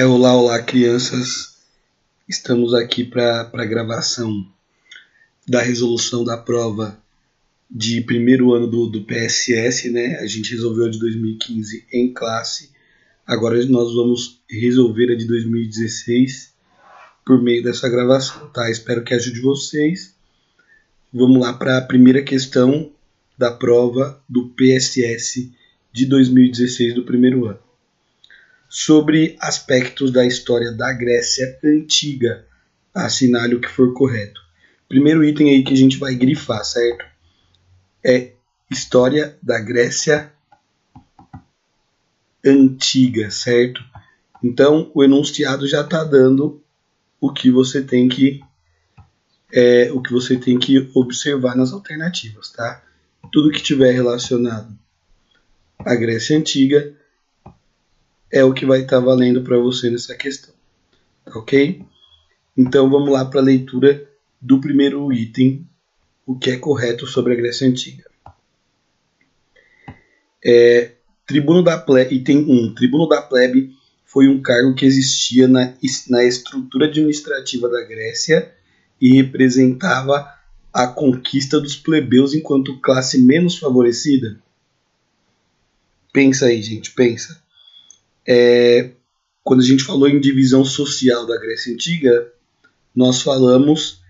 Olá, olá, crianças. Estamos aqui para a gravação da resolução da prova de primeiro ano do PSS, né? A gente resolveu a de 2015 em classe. Agora nós vamos resolver a de 2016 por meio dessa gravação, tá? Espero que ajude vocês. Vamos lá para a primeira questão da prova do PSS de 2016 do primeiro ano. Sobre aspectos da história da Grécia Antiga. Assinale o que for correto. Primeiro item aí que a gente vai grifar, certo? É História da Grécia Antiga, certo? Então, o enunciado já está dando o que você tem que observar nas alternativas, tá? Tudo que tiver relacionado à Grécia Antiga é o que vai estar valendo para você nessa questão, tá ok? Então vamos lá para a leitura do primeiro item, o que é correto sobre a Grécia Antiga. Tribuno da plebe, item 1. Tribuno da plebe foi um cargo que existia na estrutura administrativa da Grécia e representava a conquista dos plebeus enquanto classe menos favorecida. Pensa aí, gente, pensa. Quando a gente falou em divisão social da Grécia Antiga, nós falamos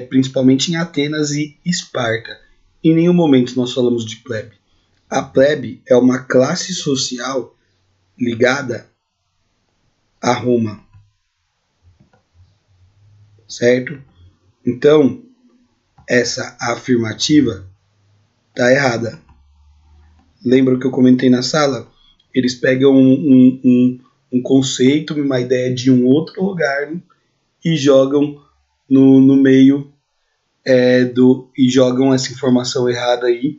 principalmente em Atenas e Esparta. Em nenhum momento nós falamos de plebe. A plebe é uma classe social ligada a Roma, certo? Então, essa afirmativa está errada. Lembra o que eu comentei na sala? Eles pegam um conceito, uma ideia de um outro lugar e jogam no meio e jogam essa informação errada aí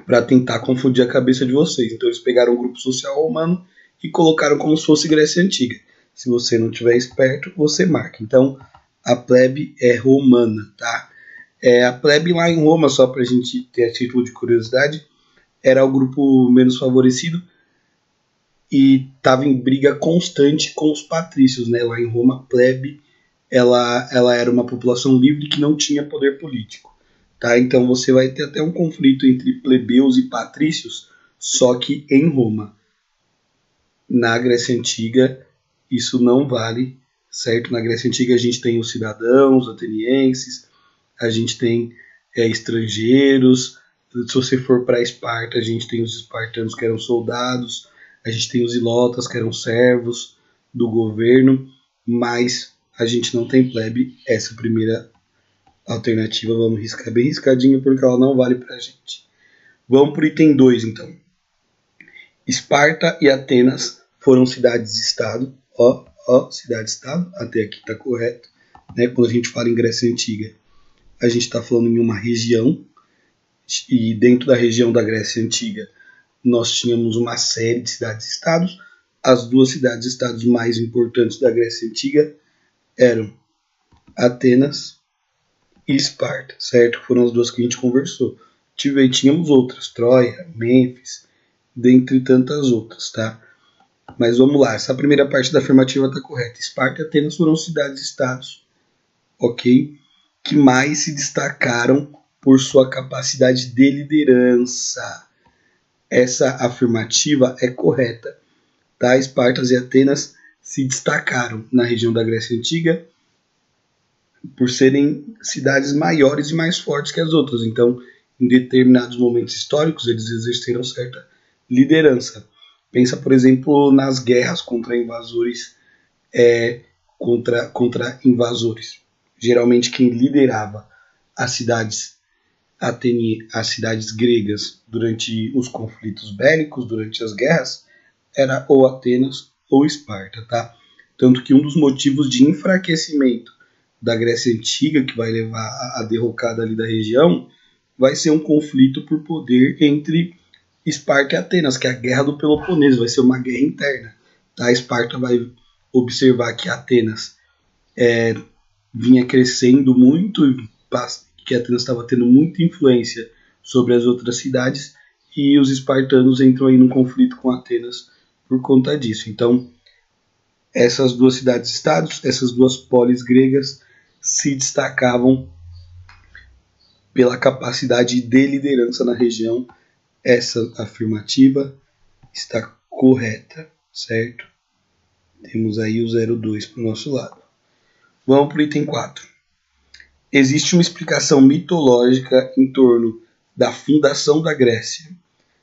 para tentar confundir a cabeça de vocês. Então eles pegaram um grupo social romano e colocaram como se fosse Grécia Antiga. Se você não tiver esperto, você marca. Então a plebe é romana, tá? A plebe lá em Roma, só para a gente ter a título de curiosidade, era o grupo menos favorecido e estava em briga constante com os patrícios, né? Lá em Roma, a plebe ela era uma população livre que não tinha poder político. Tá? Então você vai ter até um conflito entre plebeus e patrícios, só que em Roma. Na Grécia Antiga, isso não vale, certo? Na Grécia Antiga a gente tem os cidadãos atenienses, a gente tem estrangeiros. Se você for para Esparta, a gente tem os espartanos que eram soldados, a gente tem os ilotas que eram servos do governo, mas a gente não tem plebe. Essa primeira alternativa vamos riscar bem riscadinho porque ela não vale pra gente. Vamos pro item 2 então. Esparta e Atenas foram cidades-estado. Cidade-estado, até aqui tá correto. Né? Quando a gente fala em Grécia Antiga, a gente está falando em uma região, e dentro da região da Grécia Antiga nós tínhamos uma série de cidades-estados. As duas cidades-estados mais importantes da Grécia Antiga eram Atenas e Esparta, certo? Foram as duas que a gente conversou. Tínhamos outras, Troia, Mênfis, dentre tantas outras, tá? Mas vamos lá, essa primeira parte da afirmativa está correta. Esparta e Atenas foram cidades-estados, ok? Que mais se destacaram por sua capacidade de liderança. Essa afirmativa é correta, tá? Esparta e Atenas se destacaram na região da Grécia Antiga por serem cidades maiores e mais fortes que as outras. Então, em determinados momentos históricos, eles exerceram certa liderança. Pensa, por exemplo, nas guerras contra invasores, contra invasores. Geralmente, quem liderava as cidades as cidades gregas durante os conflitos bélicos, durante as guerras, era ou Atenas ou Esparta, tá? Tanto que um dos motivos de enfraquecimento da Grécia Antiga, que vai levar à derrocada ali da região, vai ser um conflito por poder entre Esparta e Atenas, que é a Guerra do Peloponeso, vai ser uma guerra interna. Tá? Esparta vai observar que Atenas vinha crescendo muito, que Atenas estava tendo muita influência sobre as outras cidades, e os espartanos entram aí num conflito com Atenas por conta disso. Então, Essas duas cidades-estados, essas duas polis gregas, se destacavam pela capacidade de liderança na região. Essa afirmativa está correta, certo? Temos aí o 02 para o nosso lado. Vamos para o item 4. Existe uma explicação mitológica em torno da fundação da Grécia,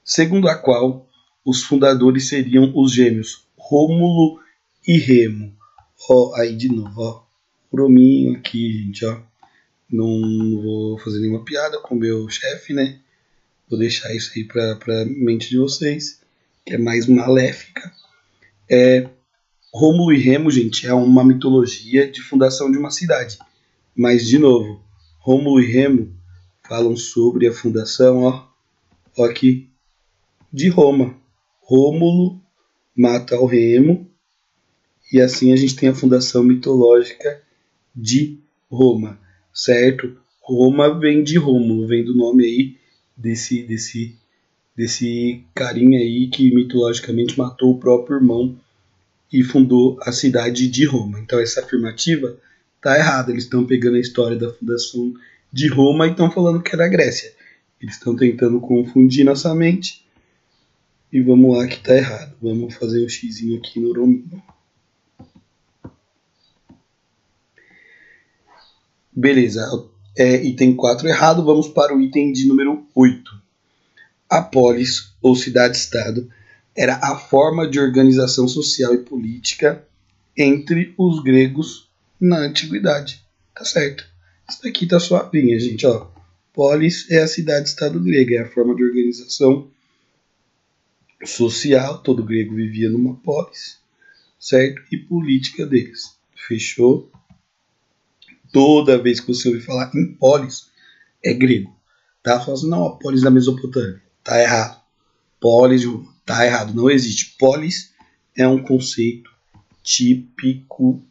segundo a qual os fundadores seriam os gêmeos Rômulo e Remo. Ó, aí de novo, ó, brominho aqui, gente, ó. Não vou fazer nenhuma piada com o meu chefe, né? Vou deixar isso aí para mente de vocês, que é mais maléfica. Rômulo e Remo, gente, é uma mitologia de fundação de uma cidade. Mas, de novo, Rômulo e Remo falam sobre a fundação, ó aqui, de Roma. Rômulo mata o Remo, e assim a gente tem a fundação mitológica de Roma, certo? Roma vem de Rômulo, vem do nome aí desse carinha aí que mitologicamente matou o próprio irmão e fundou a cidade de Roma. Então essa afirmativa está errada. Eles estão pegando a história da fundação de Roma e estão falando que é da Grécia. Eles estão tentando confundir nossa mente. E vamos lá que está errado. Vamos fazer um xizinho aqui no Rominho. Beleza. Item 4 errado. Vamos para o item de número 8. A polis, ou cidade-estado, era a forma de organização social e política entre os gregos na antiguidade. Tá certo. Isso daqui tá suavinha, gente, ó. Polis é a cidade-estado grega, é a forma de organização social, todo grego vivia numa polis, certo? E política deles. Fechou? Toda vez que você ouvir falar em polis, é grego. Tá? Fala assim, não, a polis da Mesopotâmia. Tá errado. Polis de Roma. Tá errado. Não existe. Polis é um conceito típico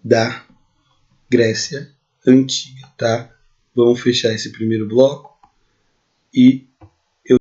da Grécia antiga, tá? Vamos fechar esse primeiro bloco e